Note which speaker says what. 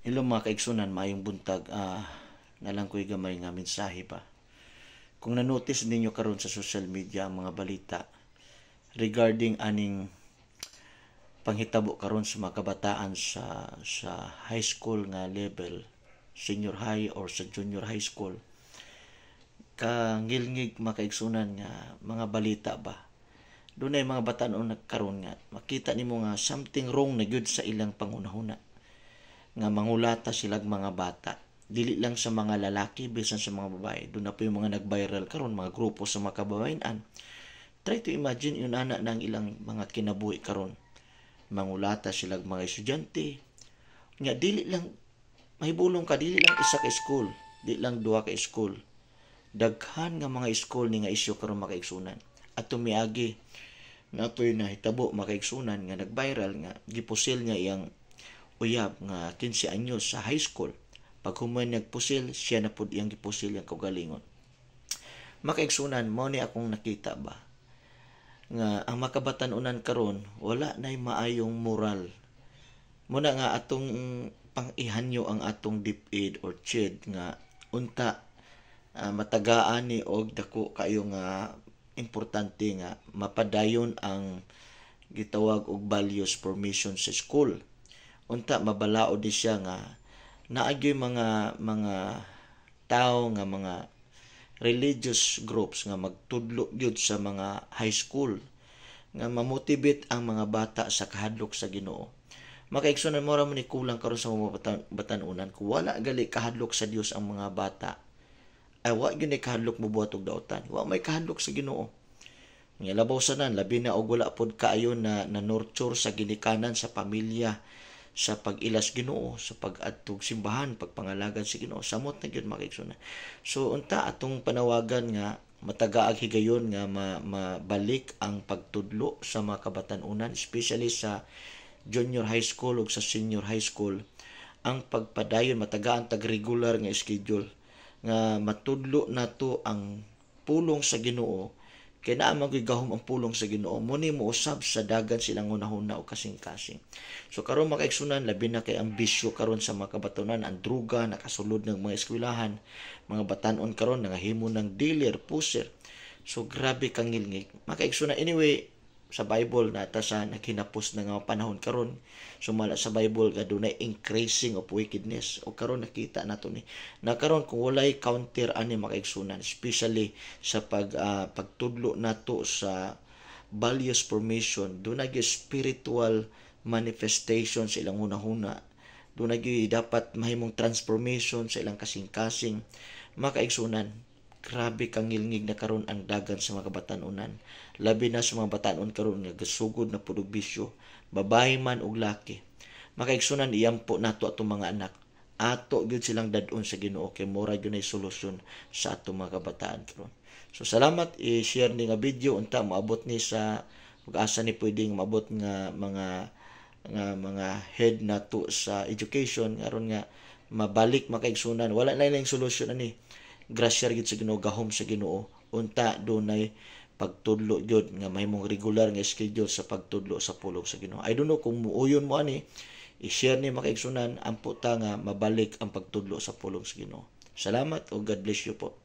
Speaker 1: Hello mga kaigsunan, maayong buntag. Nalang ko'y gamay nga mensahe pa. Kung na-notice ninyo karon sa social media ang mga balita regarding aning panghitabo karon sa mga kabataan sa high school nga level, senior high or sa junior high school, kangilngig mga kaigsunan nga mga balita ba. Doon ay mga batanon nagkaroon nga makita nimo nga something wrong na gyud sa ilang pangunahuna nga mangulata silang mga bata, dili lang sa mga lalaki bisan sa mga babae. Doon na po yung mga nag-viral karon, mga grupo sa mga kababayan. Try to imagine yun ana ng ilang mga kinabuhi karon, mangulata silang mga estudyante nga dili lang mahibulong ka, dili lang isa ka school, dili lang duha ka school, daghan nga mga school ni nga isyu karon makaigsunan. At tumiagi na to'y nahitabo makaigsunan nga nag-viral nga gipusil nga iyang uyab nga 15 anyos sa high school. Pag human nagpusil, siya na pud iyang gipusil yang kaugalingon. Makaigsunan mo ni akong nakita ba nga ang makabatanunan karon wala nay maayong moral. Muna nga atong pang-ihanyo ang atong DepEd or CHED nga unta matagaan ni og dako kayo nga importante nga mapadayon ang gitawag og values formation sa school. Unta mabalaod di siya nga naagyoy mga tao nga mga religious groups nga magtudlo gyud sa mga high school nga mamotivate ang mga bata sa kahadlok sa Ginoo. Makaigsunan mo ra man ni kulang karon sa mga batanunan kung wala gali kahadlok sa Dios ang mga bata. Ay wa gyud ni kahadlok mobuhat og daotan. Wa may kahadlok sa Ginoo. Nga labaw sanan labi na og wala pod kaayo na nurture sa ginikanan sa pamilya, sa pag-ilas Ginoo, sa pag-adtog simbahan, pagpangalagan si Ginoo, samot na gyud makaigsunan. So unta atong panawagan nga matagaag higayon nga mabalik ang pagtudlo sa mga kabatanunan, especially sa junior high school ug sa senior high school, ang pagpadayon matagaan tag regular nga schedule nga matudlo nato ang pulong sa Ginoo. Kaya naamang gahom ang pulong sa Ginoo, muni mo usab sa dagan silang hunahuna o kasing-kasing. So karon makaigsunan, labi na kay ambisyo karon sa mga kabatanon, ang druga nakasulod ng mga eskwelahan, mga batanon karon nangahimo ng dealer, pusher. So grabe kang ngilngig. Makaigsunan anyway, sa Bible nata sa naghinapos na nga panahon karon, sumala sa Bible nga dunay increasing of wickedness, o karon nakita nato ni na karon kung walay counter ani makaigsunan, especially sa pagtudlo nato sa values formation, dunay spiritual manifestation sa ilang hunahuna, dunay dapat mahimong transformation sa ilang kasing-kasing. Makaigsunan, grabe kang ngilngig na karon ang dagan sa mga kabatanunan, labi na sa mga batanon karon nga gasugod na pud og bisyo, babae man ug laki. Makaigsunan, iyampo nato atong mga anak, ato gyud silang dad-on sa Ginoo kay mura gyud nay solusyon sa atong mga kabataan karon. So salamat, i-share ni nga video unta maabot ni sa pag-asa ni pwedeng maabot nga mga head nato sa education aron nga mabalik makaigsunan. Wala na ilang solusyon ani, grasya gyud sa Ginoo, gahom sa Ginoo, unta dunay pagtudlo gyud nga mahimong regular nga schedule sa pagtudlo sa pulong sa Ginoo. I don't know kung muuyon mo ani, i-share ni makaigsunan, ampo ta nga mabalik ang pagtudlo sa pulong sa Ginoo. Salamat o God bless you po.